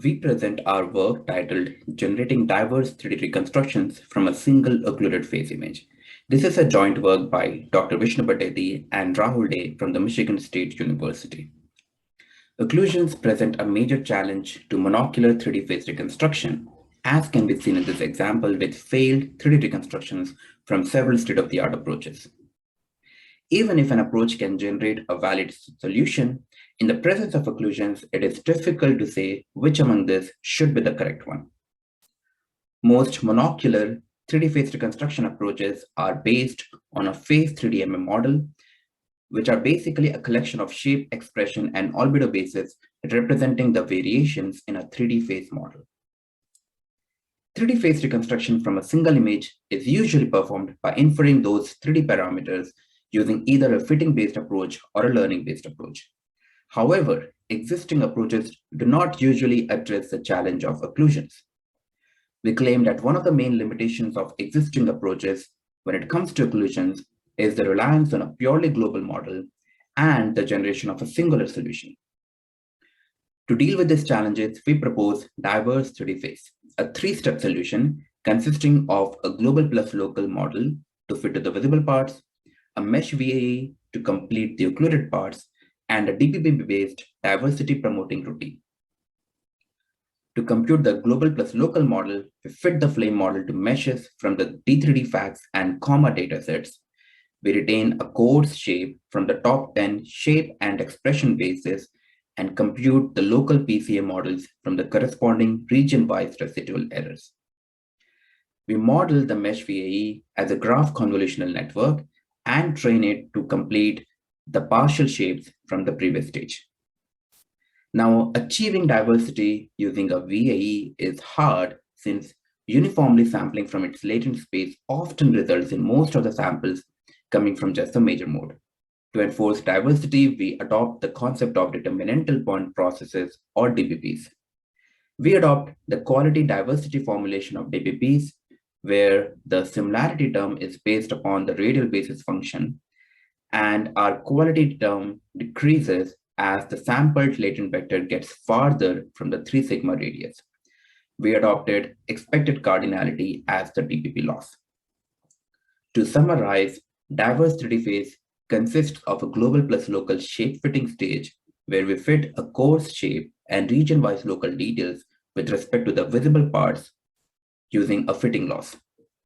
We present our work titled Generating Diverse 3D Reconstructions from a Single Occluded Face Image. This is a joint work by Dr. Vishnu Pateti and Rahul Day from the Michigan State University. Occlusions present a major challenge to monocular 3D face reconstruction, as can be seen in this example with failed 3D reconstructions from several state-of-the-art approaches. Even if an approach can generate a valid solution, in the presence of occlusions, it is difficult to say which among these should be the correct one. Most monocular 3D face reconstruction approaches are based on a face 3D model, which are basically a collection of shape, expression, and albedo bases representing the variations in a 3D face model. 3D face reconstruction from a single image is usually performed by inferring those 3D parameters using either a fitting-based approach or a learning-based approach. However, existing approaches do not usually address the challenge of occlusions. We claim that one of the main limitations of existing approaches when it comes to occlusions is the reliance on a purely global model and the generation of a singular solution. To deal with these challenges, we propose Diverse3DFace, a three-step solution consisting of a global plus local model to fit to the visible parts, a mesh VAE to complete the occluded parts, and a DPP-based diversity promoting routine. To compute the global plus local model, we fit the flame model to meshes from the D3D facts and comma datasets. We retain a coarse shape from the top 10 shape and expression bases and compute the local PCA models from the corresponding region-wise residual errors. We model the mesh VAE as a graph convolutional network and train it to complete the partial shapes from the previous stage. Now, achieving diversity using a VAE is hard since uniformly sampling from its latent space often results in most of the samples coming from just the major mode. To enforce diversity, we adopt the concept of determinantal point processes or DPPs. We adopt the quality diversity formulation of DPPs, where the similarity term is based upon the radial basis function, and our quality term decreases as the sampled latent vector gets farther from the 3 sigma radius. We adopted expected cardinality as the DPP loss. To summarize, Diverse3DFace consists of a global plus local shape fitting stage where we fit a coarse shape and region-wise local details with respect to the visible parts using a fitting loss.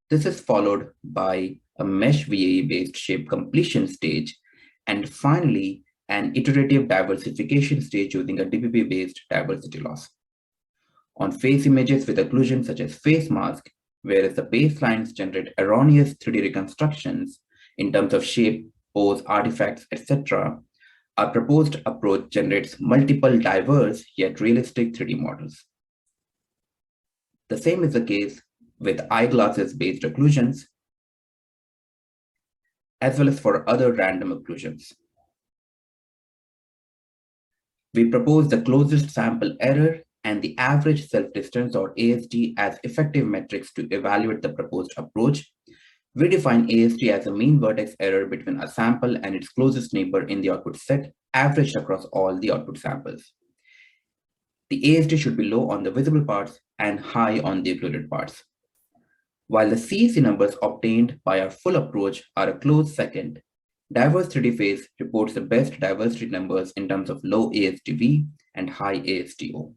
This is followed by a mesh VAE-based shape completion stage, and finally, an iterative diversification stage using a DPP-based diversity loss. On face images with occlusion such as face mask, whereas the baselines generate erroneous 3D reconstructions in terms of shape, pose, artifacts, etc., our proposed approach generates multiple diverse yet realistic 3D models. The same is the case with eyeglasses-based occlusions, as well as for other random occlusions. We propose the closest sample error and the average self-distance or ASD as effective metrics to evaluate the proposed approach. We define ASD as a mean vertex error between a sample and its closest neighbor in the output set, averaged across all the output samples. The ASD should be low on the visible parts and high on the occluded parts. While the CEC numbers obtained by our full approach are a close second, Diverse3DFace reports the best diversity numbers in terms of low ASDV and high ASDO.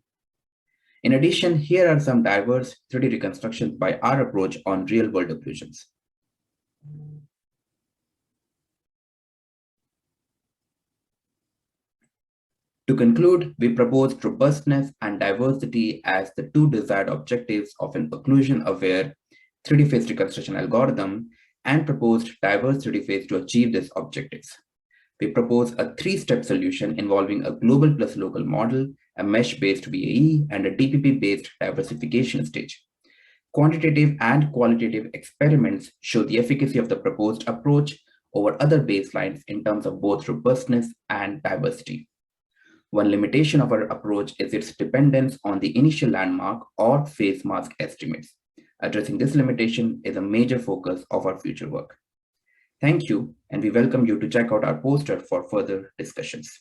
In addition, here are some diverse 3D reconstructions by our approach on real-world occlusions. To conclude, we proposed robustness and diversity as the two desired objectives of an occlusion-aware 3D face reconstruction algorithm and proposed Diverse3DFace to achieve these objectives. We propose a 3-step solution involving a global plus local model, a mesh-based VAE, and a DPP-based diversification stage. Quantitative and qualitative experiments show the efficacy of the proposed approach over other baselines in terms of both robustness and diversity. One limitation of our approach is its dependence on the initial landmark or face mask estimates. Addressing this limitation is a major focus of our future work. Thank you, and we welcome you to check out our poster for further discussions.